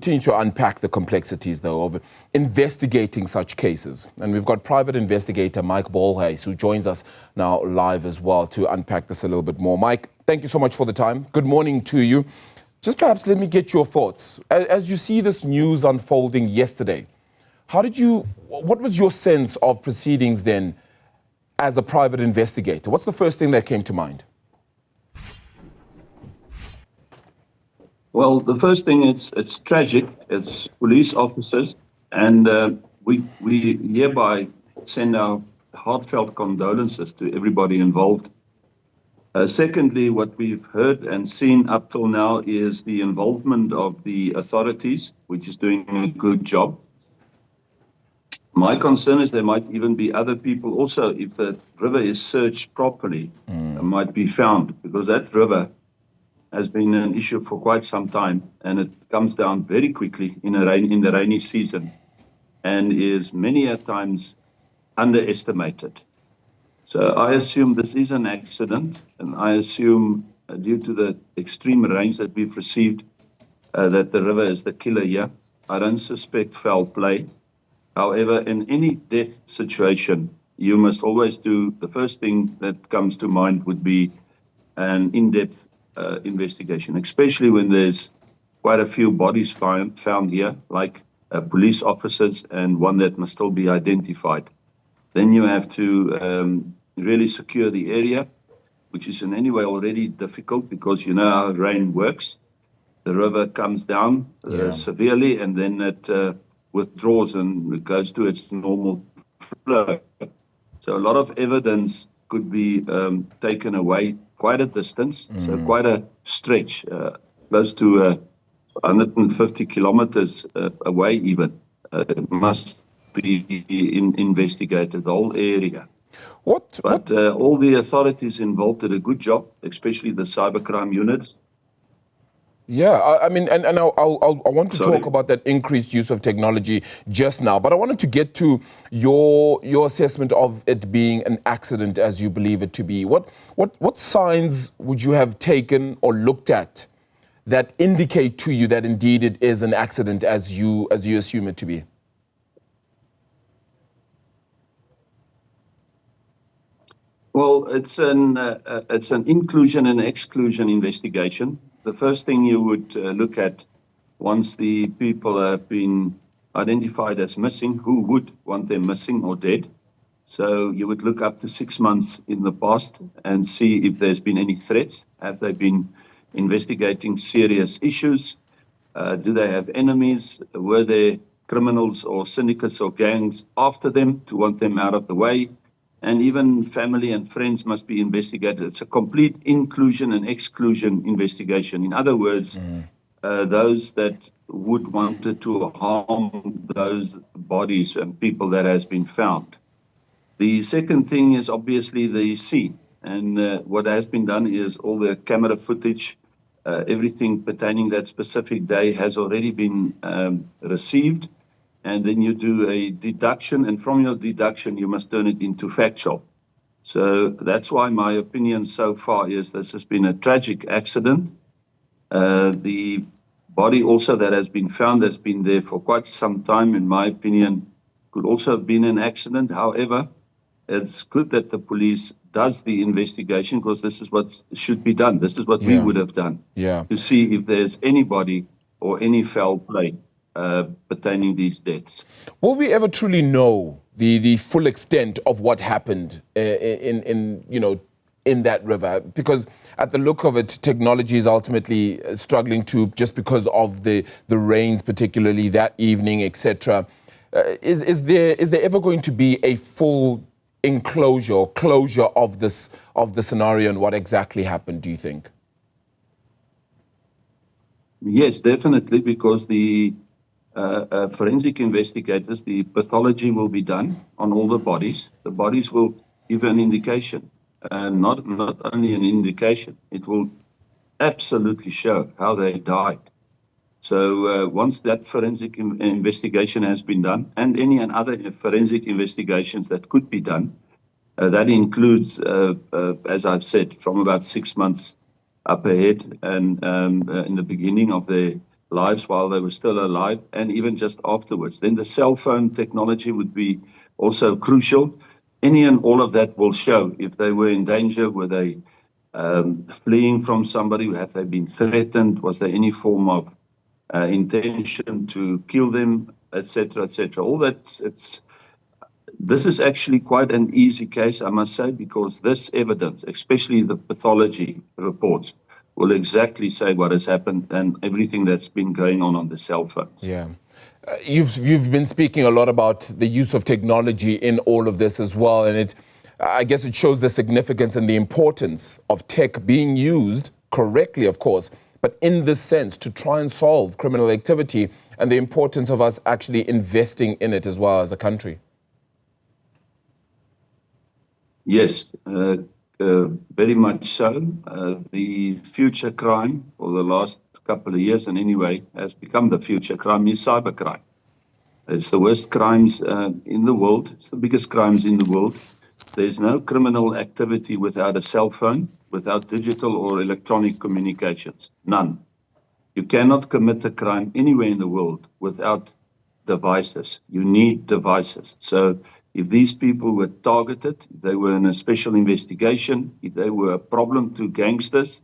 Continue to unpack the complexities, though, of investigating such cases. And we've got private investigator Mike Bolhuis, who joins us now live as well to unpack this a little bit more. Mike, thank you so much for the time. Good morning to you. Just perhaps let me get your thoughts. As you see this news unfolding yesterday, what was your sense of proceedings then as a private investigator? What's the first thing that came to mind? Well, the first thing, it's tragic. It's police officers, and we hereby send our heartfelt condolences to everybody involved. Secondly, what we've heard and seen up till now is the involvement of the authorities, which is doing a good job. My concern is there might even be other people also, if the river is searched properly, might be found, because that river has been an issue for quite some time, and it comes down very quickly in the rainy season and is many a times underestimated. So I assume this is an accident, and I assume due to the extreme rains that we've received that the river is the killer here. I don't suspect foul play. However, in any death situation, you must always do, the first thing that comes to mind would be an in-depth investigation, especially when there's quite a few bodies found here, like police officers and one that must still be identified. Then you have to really secure the area, which is in any way already difficult because you know how rain works. The river comes down severely, and then it withdraws and it goes to its normal flow. So a lot of evidence could be taken away quite a distance, so quite a stretch, close to 150 kilometers away even. It must be investigated, the whole area. But all the authorities involved did a good job, especially the cybercrime units. Yeah, I mean, and I want to talk about that increased use of technology just now, but I wanted to get to your assessment of it being an accident as you believe it to be. What signs would you have taken or looked at that indicate to you that indeed it is an accident as you assume it to be? Well, it's an inclusion and exclusion investigation. The first thing you would look at once the people have been identified as missing, who would want them missing or dead. So you would look up to 6 months in the past and see if there's been any threats. Have they been investigating serious issues? Do they have enemies? Were there criminals or syndicates or gangs after them to want them out of the way? And even family and friends must be investigated. It's a complete inclusion and exclusion investigation. In other words, those that would want to harm those bodies and people that has been found. The second thing is obviously the sea. And what has been done is all the camera footage, everything pertaining that specific day has already been received. And then you do a deduction, and from your deduction, you must turn it into factual. So that's why my opinion so far is this has been a tragic accident. The body also that has been found has been there for quite some time, in my opinion, could also have been an accident. However, it's good that the police does the investigation because this is what should be done. This is what we would have done to see if there's anybody or any foul play pertaining these deaths. Will we ever truly know the full extent of what happened in that river? Because at the look of it, technology is ultimately struggling to, just because of the rains, particularly that evening, etc. Is there ever going to be a full enclosure or closure of the scenario and what exactly happened, do you think? Yes, definitely, because the forensic investigators, the pathology will be done on all the bodies. The bodies will give an indication, not only an indication, it will absolutely show how they died. So once that forensic investigation has been done, and any other forensic investigations that could be done, that includes, as I've said, from about 6 months up ahead and in the beginning of the lives while they were still alive, and even just afterwards. Then the cell phone technology would be also crucial. Any and all of that will show if they were in danger, were they fleeing from somebody, have they been threatened, was there any form of intention to kill them, etc., etc. All that, this is actually quite an easy case, I must say, because this evidence, especially the pathology reports, will exactly say what has happened and everything that's been going on the cell phones. Yeah. You've been speaking a lot about the use of technology in all of this as well, and I guess it shows the significance and the importance of tech being used correctly, of course, but in this sense to try and solve criminal activity, and the importance of us actually investing in it as well as a country. Yes, very much so. The future crime for the last couple of years, and anyway, has become the future crime, is cybercrime. It's the worst crimes in the world. It's the biggest crimes in the world. There's no criminal activity without a cell phone, without digital or electronic communications. None. You cannot commit a crime anywhere in the world without devices. You need devices. So if these people were targeted, if they were in a special investigation, if they were a problem to gangsters,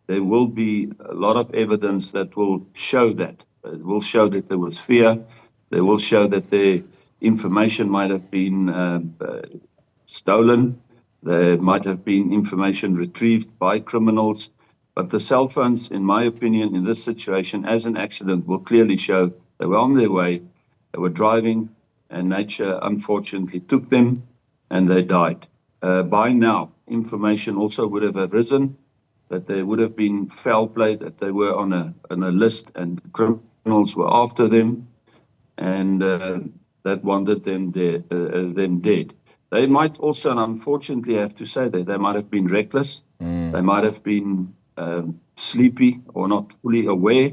there will be a lot of evidence that will show that. It will show that there was fear. They will show that their information might have been stolen. There might have been information retrieved by criminals. But the cell phones, in my opinion, in this situation, as an accident, will clearly show they were on their way, they were driving, and nature, unfortunately, took them, and they died. By now, information also would have arisen, that there would have been foul play, that they were on a list, and criminals were after them, and that wanted them dead. They might also, and unfortunately, I have to say that they might have been reckless. They might have been sleepy or not fully aware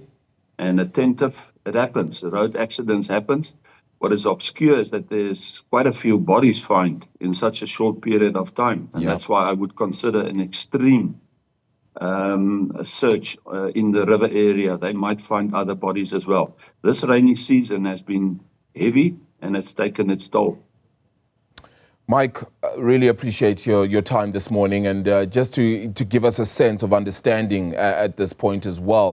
and attentive. It happens. Road accidents happens. What is obscure is that there's quite a few bodies found in such a short period of time. And that's why I would consider an extreme search in the river area. They might find other bodies as well. This rainy season has been heavy and it's taken its toll. Mike, really appreciate your time this morning, and just to give us a sense of understanding at this point as well.